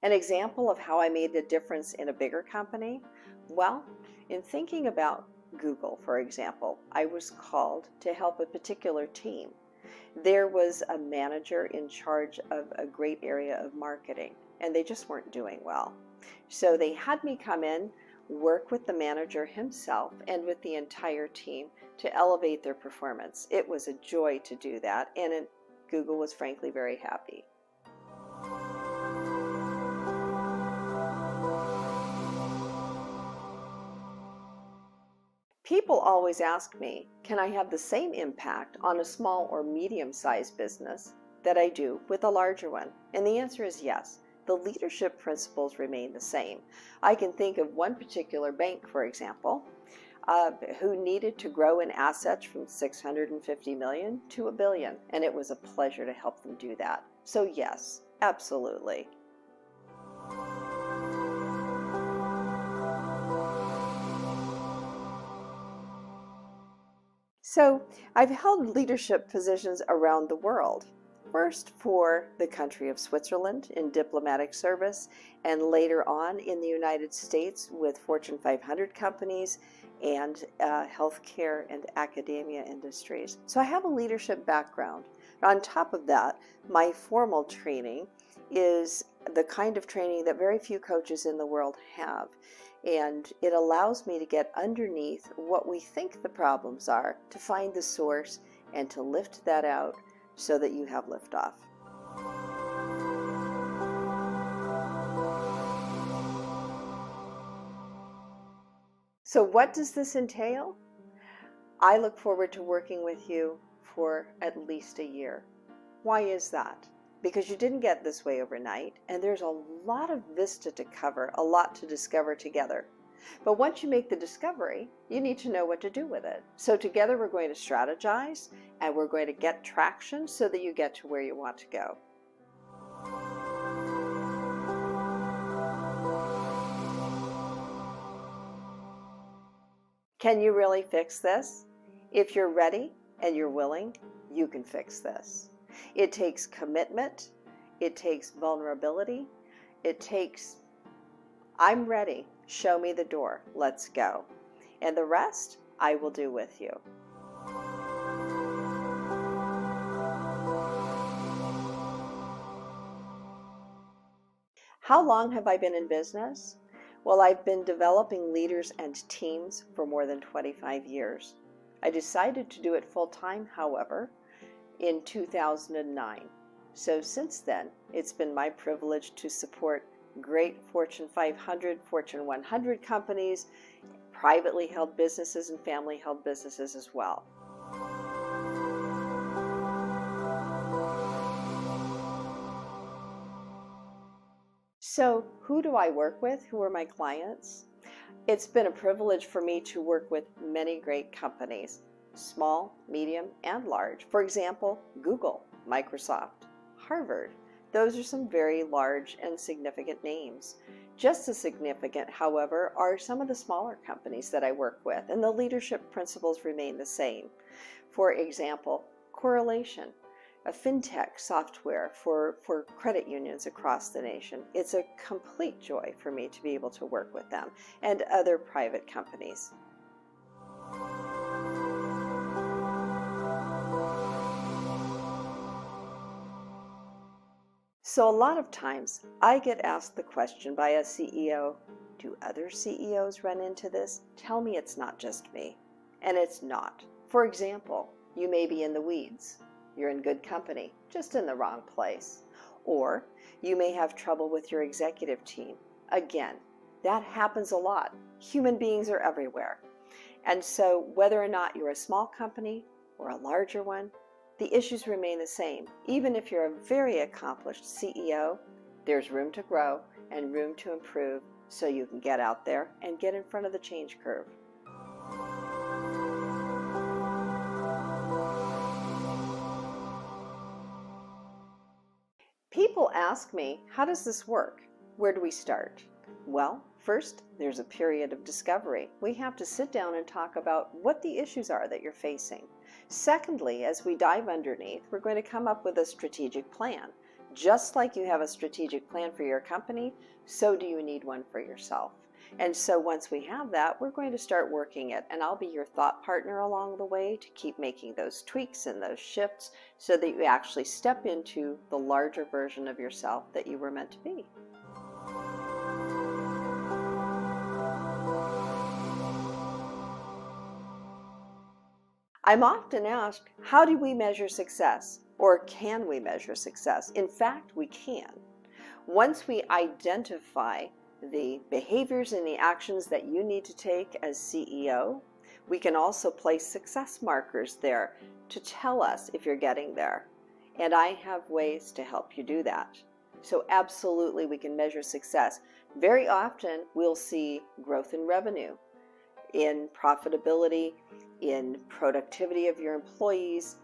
An example of how I made a difference in a bigger company? Well, in thinking about Google, for example, I was called to help a particular team. There was a manager in charge of a great area of marketing, and they just weren't doing well. So they had me come in, work with the manager himself and with the entire team to elevate their performance. It was a joy to do that, and Google was frankly very happy. People always ask me, can I have the same impact on a small or medium-sized business that I do with a larger one? And the answer is yes. The leadership principles remain the same. I can think of one particular bank, for example, who needed to grow in assets from 650 million to $1 billion, and it was a pleasure to help them do that. So yes, absolutely. So I've held leadership positions around the world. First for the country of Switzerland in diplomatic service, and later on in the United States with Fortune 500 companies and healthcare and academia industries. So I have a leadership background. On top of that, my formal training is the kind of training that very few coaches in the world have. And it allows me to get underneath what we think the problems are, to find the source and to lift that out so that you have liftoff. So what does this entail? I look forward to working with you for at least a year. Why is that? Because you didn't get this way overnight, and there's a lot of vista to cover, a lot to discover together. But once you make the discovery, you need to know what to do with it. So together we're going to strategize, and we're going to get traction so that you get to where you want to go. Can you really fix this? If you're ready and you're willing, you can fix this. It takes commitment, it takes vulnerability, it takes, I'm ready, show me the door, let's go. And the rest, I will do with you. How long have I been in business? Well, I've been developing leaders and teams for more than 25 years. I decided to do it full-time, however, in 2009. So since then, it's been my privilege to support great Fortune 500, Fortune 100 companies, privately held businesses and family held businesses as well. So who do I work with? Who are my clients? It's been a privilege for me to work with many great companies, small, medium, and large. For example, Google, Microsoft, Harvard. Those are some very large and significant names. Just as significant, however, are some of the smaller companies that I work with, and the leadership principles remain the same. For example, Correlation, a fintech software for credit unions across the nation. It's a complete joy for me to be able to work with them and other private companies. So a lot of times I get asked the question by a CEO, do other CEOs run into this? Tell me it's not just me. And it's not. For example, you may be in the weeds. You're in good company, just in the wrong place. Or you may have trouble with your executive team. Again, that happens a lot. Human beings are everywhere. And so whether or not you're a small company or a larger one, the issues remain the same. Even if you're a very accomplished CEO, there's room to grow and room to improve so you can get out there and get in front of the change curve. People ask me, how does this work? Where do we start? Well, first, there's a period of discovery. We have to sit down and talk about what the issues are that you're facing. Secondly, as we dive underneath, we're going to come up with a strategic plan. Just like you have a strategic plan for your company, so do you need one for yourself. And so once we have that, we're going to start working it, and I'll be your thought partner along the way to keep making those tweaks and those shifts so that you actually step into the larger version of yourself that you were meant to be. I'm often asked, how do we measure success? Or can we measure success? In fact, we can. Once we identify the behaviors and the actions that you need to take as CEO, we can also place success markers there to tell us if you're getting there. And I have ways to help you do that. So absolutely we can measure success. Very often we'll see growth in revenue, in profitability, in productivity of your employees,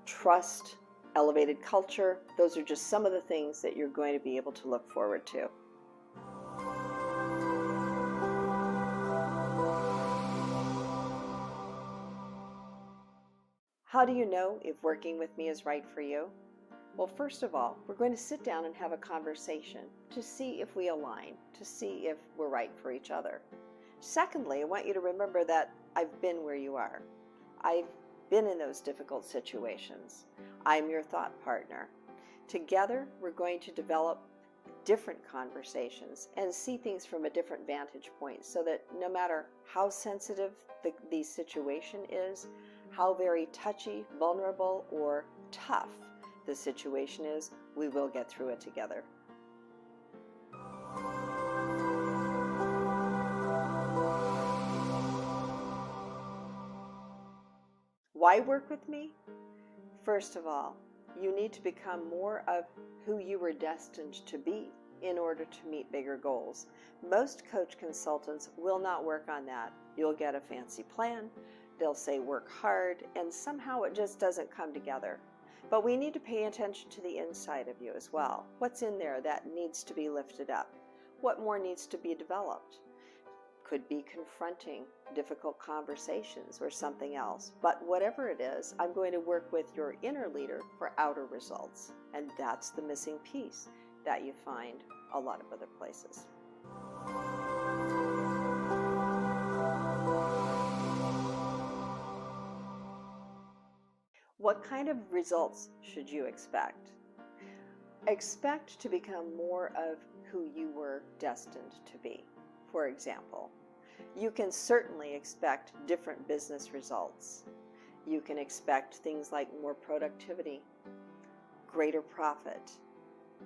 trust, elevated culture. Those are just some of the things that you're going to be able to look forward to. How do you know if working with me is right for you? Well, first of all, we're going to sit down and have a conversation to see if we align, to see if we're right for each other. Secondly, I want you to remember that I've been where you are. I've been in those difficult situations. I'm your thought partner. Together, we're going to develop different conversations and see things from a different vantage point so that no matter how sensitive the situation is, how very touchy, vulnerable, or tough the situation is, we will get through it together. Why work with me? First of all, you need to become more of who you were destined to be in order to meet bigger goals. Most coach consultants will not work on that. You'll get a fancy plan, they'll say work hard, and somehow it just doesn't come together. But we need to pay attention to the inside of you as well. What's in there that needs to be lifted up? What more needs to be developed? Could be confronting difficult conversations or something else. But whatever it is, I'm going to work with your inner leader for outer results. And that's the missing piece that you find a lot of other places. What kind of results should you expect? Expect to become more of who you were destined to be. For example, you can certainly expect different business results. You can expect things like more productivity, greater profit,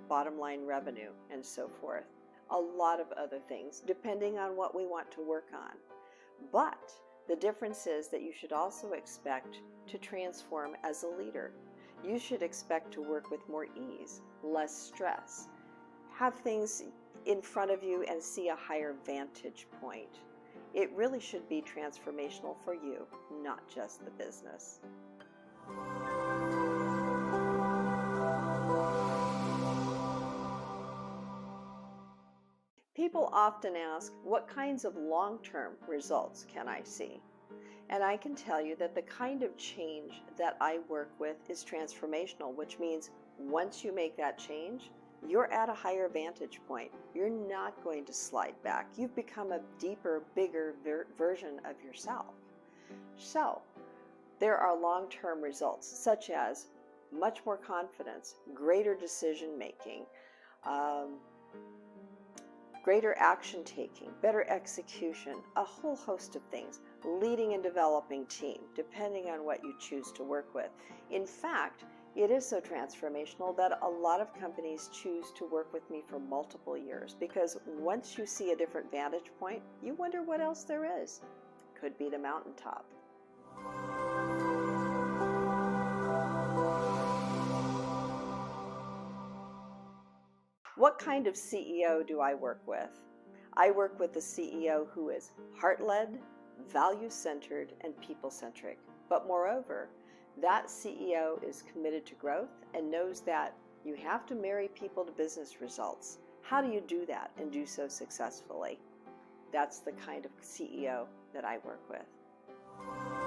bottom line revenue, and so forth. A lot of other things, depending on what we want to work on. But the difference is that you should also expect to transform as a leader. You should expect to work with more ease, less stress, have things in front of you and see a higher vantage point. It really should be transformational for you, not just the business. People often ask, what kinds of long-term results can I see? And I can tell you that the kind of change that I work with is transformational, which means once you make that change, you're at a higher vantage point. You're not going to slide back. You've become a deeper, bigger version of yourself. So there are long-term results such as much more confidence, greater decision making, greater action taking, better execution, a whole host of things, leading and developing team, depending on what you choose to work with. In fact, it is so transformational that a lot of companies choose to work with me for multiple years because once you see a different vantage point, you wonder what else there is. Could be the mountaintop. What kind of CEO do I work with? I work with the CEO who is heart-led, value-centered, and people-centric. But moreover, that CEO is committed to growth and knows that you have to marry people to business results. How do you do that and do so successfully? That's the kind of CEO that I work with.